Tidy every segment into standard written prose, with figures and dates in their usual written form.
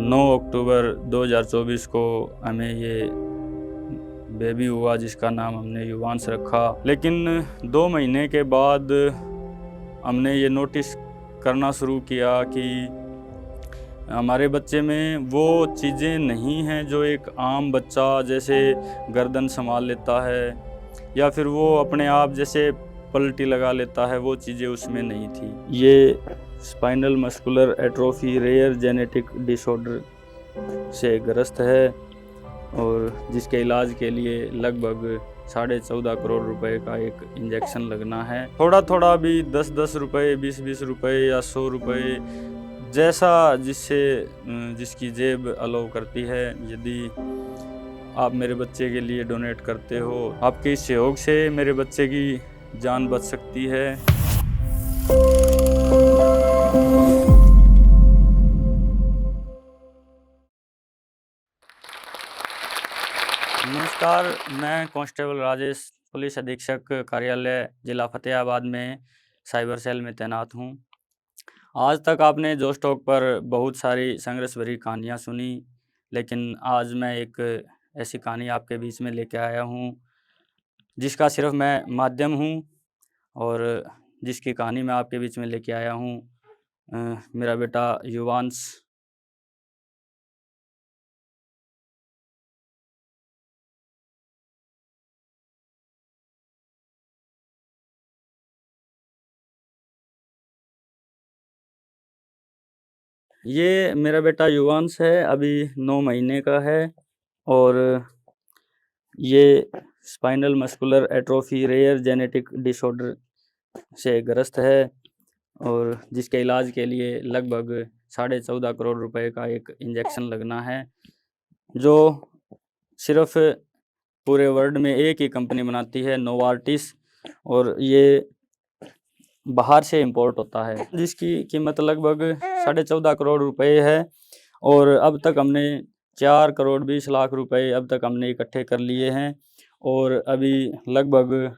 9 अक्टूबर 2024 को हमें ये बेबी हुआ जिसका नाम हमने युवांश रखा। लेकिन 2 महीने के बाद हमने ये नोटिस करना शुरू किया कि हमारे बच्चे में वो चीज़ें नहीं हैं जो एक आम बच्चा जैसे गर्दन संभाल लेता है या फिर वो अपने आप जैसे पलटी लगा लेता है, वो चीज़ें उसमें नहीं थी। ये spinal muscular atrophy rare genetic disorder से ग्रस्त है और जिसके इलाज के लिए लगभग 14.5 करोड़ रुपए का एक इंजेक्शन लगना है। थोड़ा थोड़ा भी 10-10 रुपये, 20-20 रुपये या 100 रुपये जैसा जिसकी जेब अलाउ करती है। यदि आप मेरे बच्चे के लिए डोनेट करते हो, आपके इस सहयोग से मेरे बच्चे की जान बच सकती है। नमस्कार, मैं कांस्टेबल राजेश, पुलिस अधीक्षक कार्यालय जिला फतेहाबाद में साइबर सेल में तैनात हूँ। आज तक आपने जो स्टॉक पर बहुत सारी संघर्ष भरी कहानियाँ सुनी, लेकिन आज मैं एक ऐसी कहानी आपके बीच में लेके आया हूँ जिसका सिर्फ मैं माध्यम हूँ और जिसकी कहानी मैं आपके बीच में लेके आया हूँ। मेरा बेटा युवांश। ये मेरा बेटा युवांश है, अभी 9 महीने का है और ये spinal muscular atrophy rare genetic disorder से ग्रस्त है और जिसके इलाज के लिए लगभग 14.5 करोड़ रुपए का एक इंजेक्शन लगना है, जो सिर्फ पूरे वर्ल्ड में एक ही कंपनी बनाती है, नोवार्टिस, और ये बाहर से इंपोर्ट होता है, जिसकी कीमत लगभग 14.5 करोड़ रुपए है। और अब तक हमने 4 करोड़ 20 लाख रुपए अब तक हमने इकट्ठे कर लिए हैं और अभी लगभग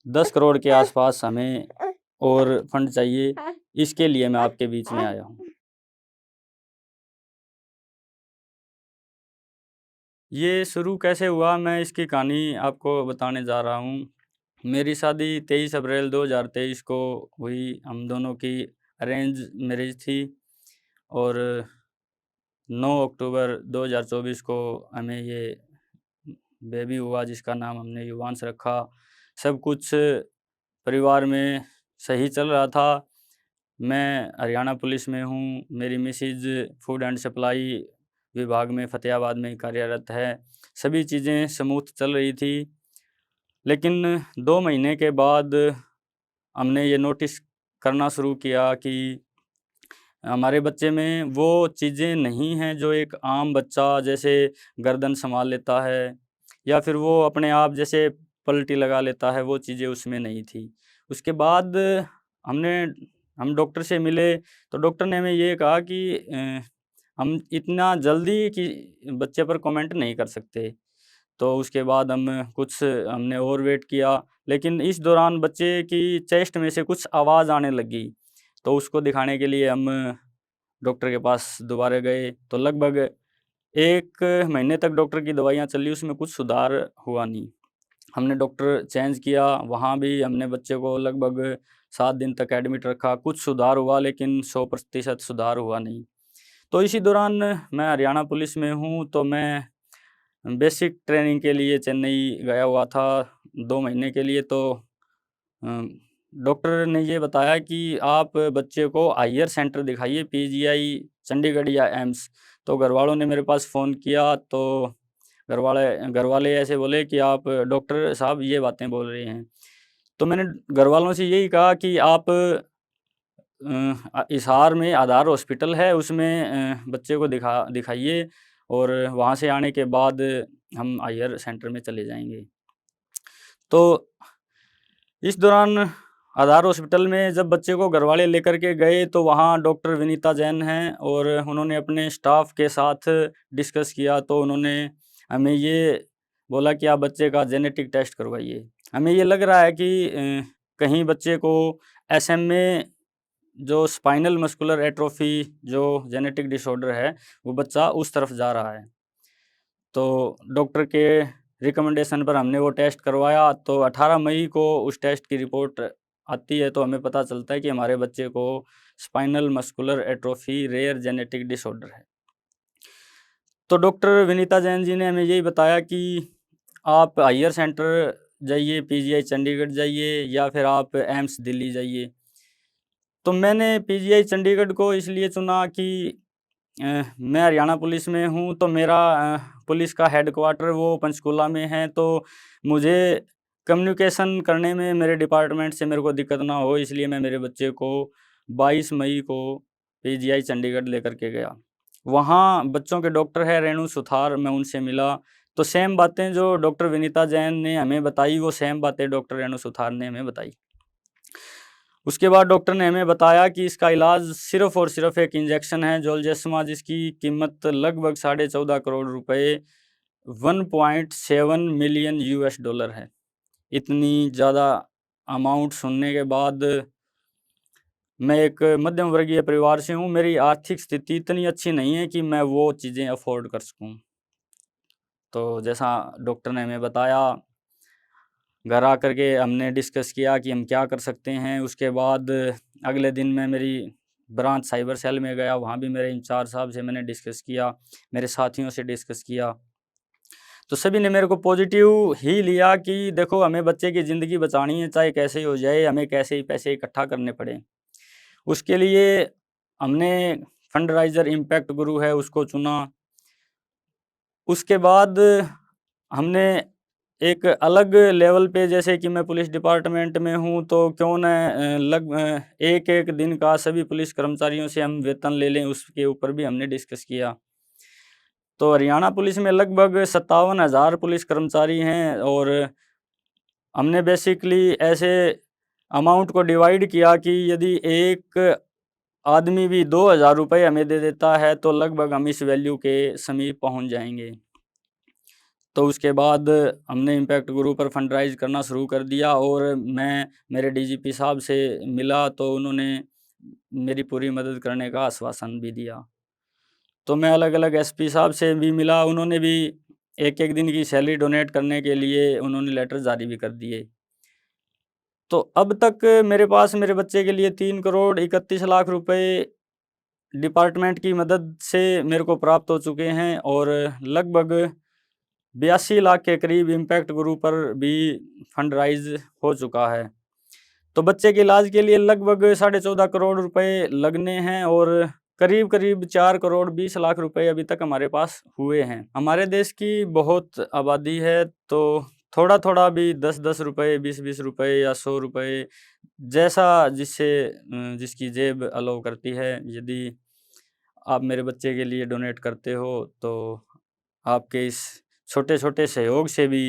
10 करोड़ के आसपास हमें और फंड चाहिए। इसके लिए मैं आपके बीच में आया हूँ। ये शुरू कैसे हुआ, मैं इसकी कहानी आपको बताने जा रहा हूँ। मेरी शादी 23 अप्रैल 2023 को हुई। हम दोनों की अरेंज मैरिज थी और 9 अक्टूबर 2024 को हमें ये बेबी हुआ जिसका नाम हमने युवांश रखा। सब कुछ परिवार में सही चल रहा था। मैं हरियाणा पुलिस में हूँ, मेरी मिसेज फूड एंड सप्लाई विभाग में फतेहाबाद में कार्यरत है। सभी चीज़ें स्मूथ चल रही थी, लेकिन 2 महीने के बाद हमने ये नोटिस करना शुरू किया कि हमारे बच्चे में वो चीज़ें नहीं हैं जो एक आम बच्चा जैसे गर्दन संभाल लेता है या फिर वो अपने आप जैसे पलटी लगा लेता है, वो चीज़ें उसमें नहीं थी। उसके बाद हमने हम डॉक्टर से मिले तो डॉक्टर ने हमें ये कहा कि हम इतना जल्दी कि बच्चे पर कमेंट नहीं कर सकते। तो उसके बाद हमने और वेट किया, लेकिन इस दौरान बच्चे की चेस्ट में से कुछ आवाज़ आने लगी। तो उसको दिखाने के लिए हम डॉक्टर के पास दोबारा गए, तो लगभग 1 महीने तक डॉक्टर की दवाइयाँ चली, उसमें कुछ सुधार हुआ नहीं। हमने डॉक्टर चेंज किया, वहाँ भी हमने बच्चे को लगभग 7 दिन तक एडमिट रखा। कुछ सुधार हुआ लेकिन 100% सुधार हुआ नहीं। तो इसी दौरान मैं हरियाणा पुलिस में हूँ, तो मैं बेसिक ट्रेनिंग के लिए चेन्नई गया हुआ था 2 महीने के लिए। तो डॉक्टर ने ये बताया कि आप बच्चे को हायर सेंटर दिखाइए, पीजीआई चंडीगढ़ या एम्स। तो घरवालों ने मेरे पास फ़ोन किया तो घरवाले ऐसे बोले कि आप डॉक्टर साहब ये बातें बोल रहे हैं। तो मैंने घरवालों से यही कहा कि आप हिसार में आधार हॉस्पिटल है, उसमें बच्चे को दिखाइए और वहाँ से आने के बाद हम हायर सेंटर में चले जाएँगे। तो इस दौरान आधार हॉस्पिटल में जब बच्चे को घरवाले लेकर के गए तो वहाँ डॉक्टर विनीता जैन हैं और उन्होंने अपने स्टाफ के साथ डिस्कस किया। तो उन्होंने हमें ये बोला कि आप बच्चे का जेनेटिक टेस्ट करवाइए। हमें ये लग रहा है कि कहीं बच्चे को एसएमए जो स्पाइनल मस्कुलर एट्रोफी जो जेनेटिक डिसऑर्डर है वो बच्चा उस तरफ जा रहा है। तो डॉक्टर के रिकमेंडेशन पर हमने वो टेस्ट करवाया, तो 18 मई को उस टेस्ट की रिपोर्ट आती है, तो हमें पता चलता है कि हमारे बच्चे को spinal muscular atrophy rare genetic disorder है। तो डॉक्टर विनीता जैन जी ने हमें यही बताया कि आप हायर सेंटर जाइए, पीजीआई चंडीगढ़ जाइए या फिर आप एम्स दिल्ली जाइए। तो मैंने पीजीआई चंडीगढ़ को इसलिए चुना कि मैं हरियाणा पुलिस में हूँ, तो मेरा पुलिस का हेडक्वार्टर वो पंचकूला में है, तो मुझे कम्युनिकेशन करने में मेरे डिपार्टमेंट से मेरे को दिक्कत ना हो, इसलिए मैं मेरे बच्चे को 22 मई को पीजीआई चंडीगढ़ लेकर के गया। वहाँ बच्चों के डॉक्टर है रेणु सुथार, मैं उनसे मिला, तो सेम बातें जो डॉक्टर विनीता जैन ने हमें बताई वो सेम बातें डॉक्टर रेणु सुथार ने हमें बताई। उसके बाद डॉक्टर ने हमें बताया कि इसका इलाज सिर्फ और सिर्फ एक इंजेक्शन है जोलजेस्मा, जिसकी कीमत लगभग 14.5 करोड़ रुपए 1.7 मिलियन यूएस डॉलर है। इतनी ज़्यादा अमाउंट सुनने के बाद मैं एक मध्यम वर्गीय परिवार से हूँ, मेरी आर्थिक स्थिति इतनी अच्छी नहीं है कि मैं वो चीज़ें अफोर्ड कर सकूँ। तो जैसा डॉक्टर ने हमें बताया, घर आकर के हमने डिस्कस किया कि हम क्या कर सकते हैं। उसके बाद अगले दिन मैं मेरी ब्रांच साइबर सेल में गया, वहाँ भी मेरे इंचार्ज साहब से मैंने डिस्कस किया, मेरे साथियों से डिस्कस किया। तो सभी ने मेरे को पॉजिटिव ही लिया कि देखो हमें बच्चे की ज़िंदगी बचानी है, चाहे कैसे ही हो जाए, हमें कैसे ही पैसे इकट्ठा करने पड़े। उसके लिए हमने फंडराइज़र इम्पैक्ट गुरु है उसको चुना। उसके बाद हमने एक अलग लेवल पे, जैसे कि मैं पुलिस डिपार्टमेंट में हूँ, तो क्यों न एक-एक दिन का सभी पुलिस कर्मचारियों से हम वेतन ले लें, उसके ऊपर भी हमने डिस्कस किया। तो हरियाणा पुलिस में लगभग 57,000 पुलिस कर्मचारी हैं और हमने बेसिकली ऐसे अमाउंट को डिवाइड किया कि यदि एक आदमी भी 2,000 रुपये हमें दे देता है, तो लगभग हम इस वैल्यू के समीप पहुँच जाएँगे। तो उसके बाद हमने इम्पैक्ट गुरु पर फंडराइज़ करना शुरू कर दिया और मैं मेरे डीजीपी साहब से मिला, तो उन्होंने मेरी पूरी मदद करने का आश्वासन भी दिया। तो मैं अलग-अलग एसपी साहब से भी मिला, उन्होंने भी एक-एक दिन की सैलरी डोनेट करने के लिए उन्होंने लेटर जारी भी कर दिए। तो अब तक मेरे पास मेरे बच्चे के लिए 3 करोड़ 31 लाख रुपए डिपार्टमेंट की मदद से मेरे को प्राप्त हो चुके हैं और लगभग 82 लाख के करीब इम्पैक्ट गुरु पर भी फंड राइज़ हो चुका है। तो बच्चे के इलाज के लिए लगभग 14.5 करोड़ रुपए लगने हैं और करीब-करीब 4 करोड़ 20 लाख रुपए अभी तक हमारे पास हुए हैं। हमारे देश की बहुत आबादी है, तो थोड़ा-थोड़ा भी 10-10 रुपए, 20-20 रुपए या 100 रुपए जैसा जिसकी जेब अलाउ करती है, यदि आप मेरे बच्चे के लिए डोनेट करते हो, तो आपके इस छोटे-छोटे सहयोग से भी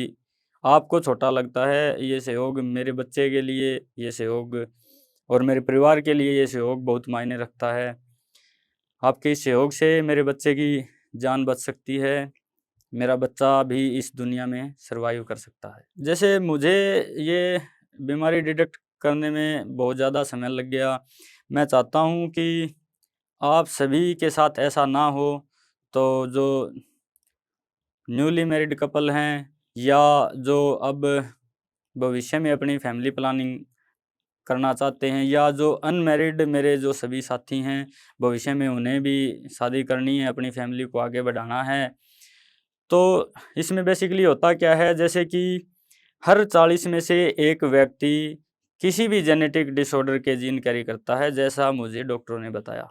आपको छोटा लगता है। ये सहयोग मेरे बच्चे के लिए, ये सहयोग और मेरे परिवार के लिए ये सहयोग बहुत मायने रखता है। आपके इस सहयोग से मेरे बच्चे की जान बच सकती है। मेरा बच्चा भी इस दुनिया में सर्वाइव कर सकता है। जैसे मुझे ये बीमारी डिटेक्ट करने में बहुत ज़्यादा समय लग गया। मैं चाहता हूँ कि आप सभी के साथ ऐसा ना हो, तो जो न्यूली मैरिड कपल हैं या जो अब भविष्य में अपनी फैमिली प्लानिंग करना चाहते हैं या जो अनमैरिड मेरे जो सभी साथी हैं, भविष्य में उन्हें भी शादी करनी है, अपनी फैमिली को आगे बढ़ाना है। तो इसमें बेसिकली होता क्या है, जैसे कि हर 40 में से एक व्यक्ति किसी भी जेनेटिक डिसऑर्डर के जीन कैरी करता है, जैसा मुझे डॉक्टरों ने बताया।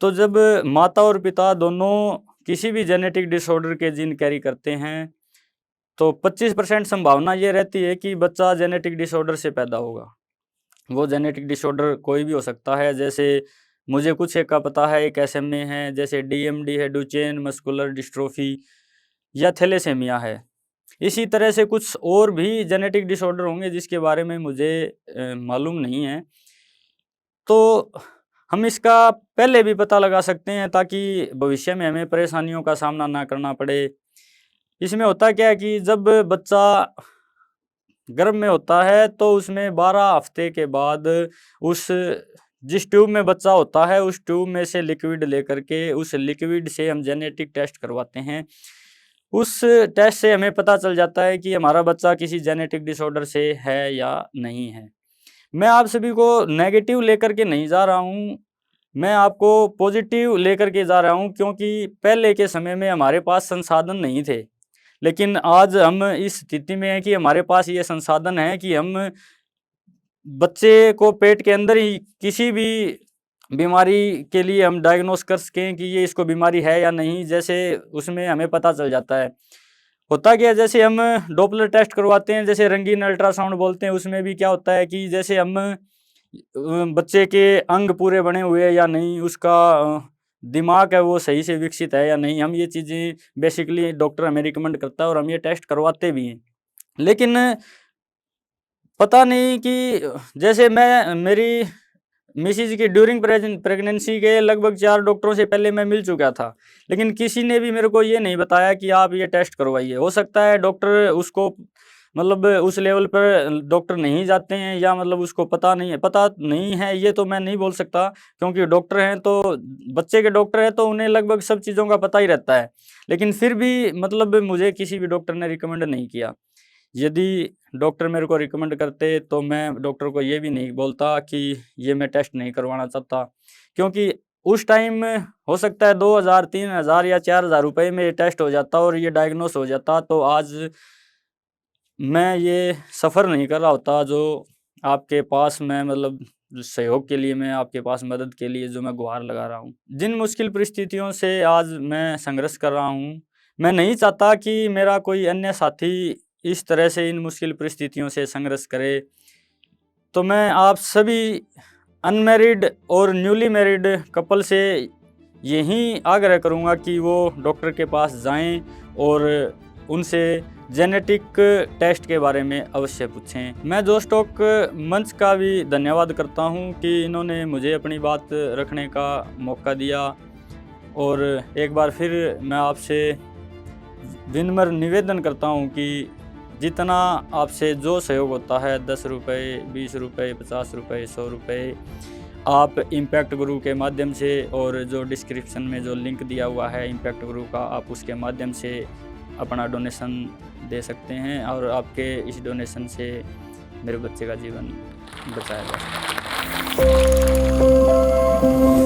तो जब माता और पिता दोनों किसी भी जेनेटिक डिसऑर्डर के जीन कैरी करते हैं, तो 25% संभावना ये रहती है कि बच्चा जेनेटिक डिसऑर्डर से पैदा होगा। वो जेनेटिक डिसऑर्डर कोई भी हो सकता है, जैसे मुझे कुछ एक का पता है, एक एसएमए है, जैसे डीएमडी है, डुचेन मस्कुलर डिस्ट्रोफी या थैलेसेमिया है। इसी तरह से कुछ और भी जेनेटिक डिसऑर्डर होंगे जिसके बारे में मुझे मालूम नहीं है। तो हम इसका पहले भी पता लगा सकते हैं ताकि भविष्य में हमें परेशानियों का सामना ना करना पड़े। इसमें होता क्या है कि जब बच्चा गर्भ में होता है, तो उसमें 12 हफ्ते के बाद उस जिस ट्यूब में बच्चा होता है उस ट्यूब में से लिक्विड लेकर के उस लिक्विड से हम जेनेटिक टेस्ट करवाते हैं। उस टेस्ट से हमें पता चल जाता है कि हमारा बच्चा किसी जेनेटिक डिसऑर्डर से है या नहीं है। मैं आप सभी को नेगेटिव लेकर के नहीं जा रहा हूँ, मैं आपको पॉजिटिव लेकर के जा रहा हूँ, क्योंकि पहले के समय में हमारे पास संसाधन नहीं थे। लेकिन आज हम इस स्थिति में हैं कि हमारे पास ये संसाधन है कि हम बच्चे को पेट के अंदर ही किसी भी बीमारी के लिए हम डायग्नोस कर सकें कि ये इसको बीमारी है या नहीं, जैसे उसमें हमें पता चल जाता है। होता क्या है, जैसे हम डॉपलर टेस्ट करवाते हैं, जैसे रंगीन अल्ट्रासाउंड बोलते हैं, उसमें भी क्या होता है कि जैसे हम बच्चे के अंग पूरे बने हुए हैं या नहीं, उसका दिमाग है वो सही से विकसित है या नहीं, हम ये चीज़ें बेसिकली डॉक्टर हमें रिकमेंड करता है और हम ये टेस्ट करवाते भी हैं। लेकिन पता नहीं कि जैसे मैं मेरी मिसेज़ की ड्यूरिंग प्रेगनेंसी के लगभग 4 डॉक्टरों से पहले मैं मिल चुका था, लेकिन किसी ने भी मेरे को ये नहीं बताया कि आप ये टेस्ट करवाइए। हो सकता है डॉक्टर उसको मतलब उस लेवल पर डॉक्टर नहीं जाते हैं, या मतलब उसको पता नहीं है, ये तो मैं नहीं बोल सकता, क्योंकि डॉक्टर हैं तो बच्चे के डॉक्टर हैं तो उन्हें लगभग सब चीज़ों का पता ही रहता है। लेकिन फिर भी मतलब मुझे किसी भी डॉक्टर ने रिकमेंड नहीं किया। यदि डॉक्टर मेरे को रिकमेंड करते तो मैं डॉक्टर को ये भी नहीं बोलता कि ये मैं टेस्ट नहीं करवाना चाहता, क्योंकि उस टाइम हो सकता है 2000, 3000 या 4000 रुपये में ये टेस्ट हो जाता और ये डायग्नोस हो जाता, तो आज मैं ये सफ़र नहीं कर रहा होता जो आपके पास मैं मतलब सहयोग के लिए, मैं आपके पास मदद के लिए जो मैं गुहार लगा रहा हूँ। जिन मुश्किल परिस्थितियों से आज मैं संघर्ष कर रहा हूँ, मैं नहीं चाहता कि मेरा कोई अन्य साथी इस तरह से इन मुश्किल परिस्थितियों से संघर्ष करे। तो मैं आप सभी अनमैरिड और न्यूली मैरिड कपल से यही आग्रह करूँगा कि वो डॉक्टर के पास जाएं और उनसे जेनेटिक टेस्ट के बारे में अवश्य पूछें। मैं जोस्टॉक मंच का भी धन्यवाद करता हूं कि इन्होंने मुझे अपनी बात रखने का मौका दिया, और एक बार फिर मैं आपसे विनम्र निवेदन करता हूं कि जितना आपसे जो सहयोग होता है 10 रुपये, 20 रुपये, 50 रुपये, 100 रुपये, आप इम्पैक्ट गुरु के माध्यम से, और जो डिस्क्रिप्शन में जो लिंक दिया हुआ है इम्पैक्ट गुरु का, आप उसके माध्यम से अपना डोनेशन दे सकते हैं, और आपके इस डोनेशन से मेरे बच्चे का जीवन बचाया जा सकता है।